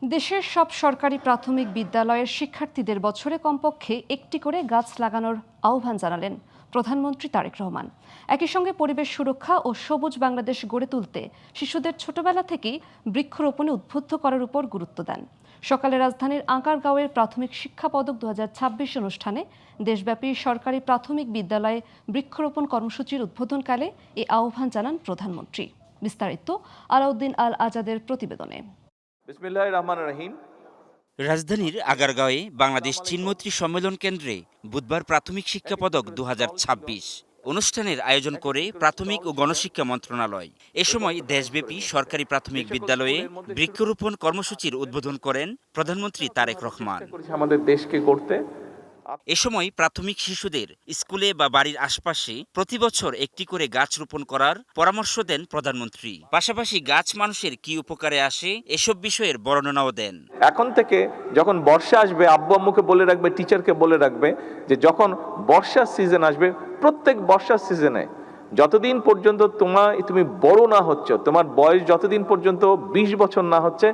দেশের সব সরকারি প্রাথমিক বিদ্যালয়ের শিক্ষার্থীদের বছরে কমপক্ষে একটি করে গাছ লাগানোর আহ্বান জানালেন প্রধানমন্ত্রী তারেক রহমান। একই সঙ্গে পরিবেশ সুরক্ষা ও সবুজ বাংলাদেশ গড়ে তুলতে শিশুদের ছোটবেলা থেকেই বৃক্ষরোপণে উদ্বুদ্ধ করার উপর গুরুত্ব দেন। সকালে রাজধানীর আঙ্কারগাঁওয়ের প্রাথমিক শিক্ষা পদক 2026 অনুষ্ঠানে দেশব্যাপী সরকারি প্রাথমিক বিদ্যালয়ে বৃক্ষরোপণ কর্মসূচির উদ্বোধনকালে এই আহ্বান জানান প্রধানমন্ত্রী। বিস্তারিত আলাউদ্দিন আল আজাদের প্রতিবেদনে। বিসমিল্লাহির রহমানির রহিম। রাজধানীর আগারগাঁওয়ে বাংলাদেশ চীনমৈত্রী সম্মেলন কেন্দ্রে বুধবার প্রাথমিক শিক্ষা পদক 2026 অনুষ্ঠানের আয়োজন করে প্রাথমিক ও গণশিক্ষা মন্ত্রণালয়। এ সময় দেশব্যাপী সরকারি প্রাথমিক বিদ্যালয়ে বৃক্ষরোপণ কর্মসূচির উদ্বোধন করেন প্রধানমন্ত্রী তারেক রহমান। আমাদের দেশকে করতে এ সময় প্রাথমিক শিশুদের স্কুলে বা বাড়ির আশপাশে প্রতি বছর একটি করে গাছ রোপণ করার পরামর্শ দেন প্রধানমন্ত্রী। পাশাপাশি গাছ মানুষের কি উপকারে আসে এসব বিষয়ের বর্ণনাও দেন। এখন থেকে যখন বর্ষা আসবে, আব্বু আম্মুকে বলে রাখবে, টিচারকে বলে রাখবে যে যখন বর্ষার সিজন আসবে, প্রত্যেক বর্ষার সিজনে যতদিন পর্যন্ত তুমি বড় না হচ্ছ, তোমার বয়স যতদিন পর্যন্ত 20 বছর না হচ্ছে,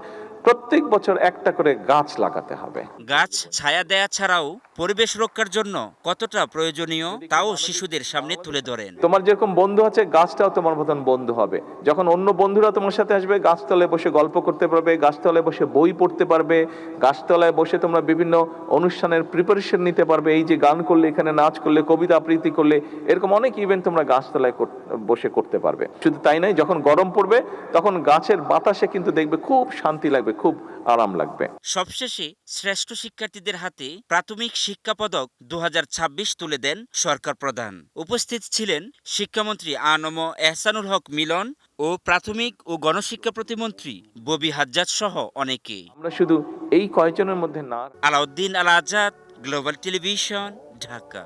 প্রত্যেক বছর একটা করে গাছ লাগাতে হবে। গাছ ছায়া দেয়া ছাড়াও পরিবেশ রক্ষার জন্য কতটা প্রয়োজনীয় তাও শিশুদের সামনে তুলে ধরেন। তোমার যেরকম বন্ধু আছে, গাছটাও তোমার মতন বন্ধু হবে। যখন অন্য বন্ধুরা তোমার সাথে আসবে, গাছতলায় বসে গল্প করতে পারবে, গাছতলায় বসে বই পড়তে পারবে, গাছতলায় বসে তোমরা বিভিন্ন অনুষ্ঠানের প্রিপারেশন নিতে পারবে। এই যে গান করলে, এখানে নাচ করলে, কবিতা আবৃত্তি করলে, এরকম অনেক ইভেন্ট তোমরা গাছতলায় বসে করতে পারবে। শুধু তাই নয়, যখন গরম পড়বে তখন গাছের বাতাসে কিন্তু দেখবে খুব শান্তি লাগবে, খুব আরাম লাগবে। সবশেষে শ্রেষ্ঠ শিক্ষার্থীদের হাতে প্রাথমিক শিক্ষা পদক 2026 তুলে দেন সরকার প্রধান। উপস্থিত ছিলেন শিক্ষামন্ত্রী আ.ন.ম এহসানুল হক মিলন ও প্রাথমিক ও গণশিক্ষা প্রতিমন্ত্রী ববি হাজ্জাজ সহ অনেকে। আমরা শুধু এই কয়েকজনের মধ্যে না। আলাউদ্দিন আল আজাদ, গ্লোবাল টেলিভিশন, ঢাকা।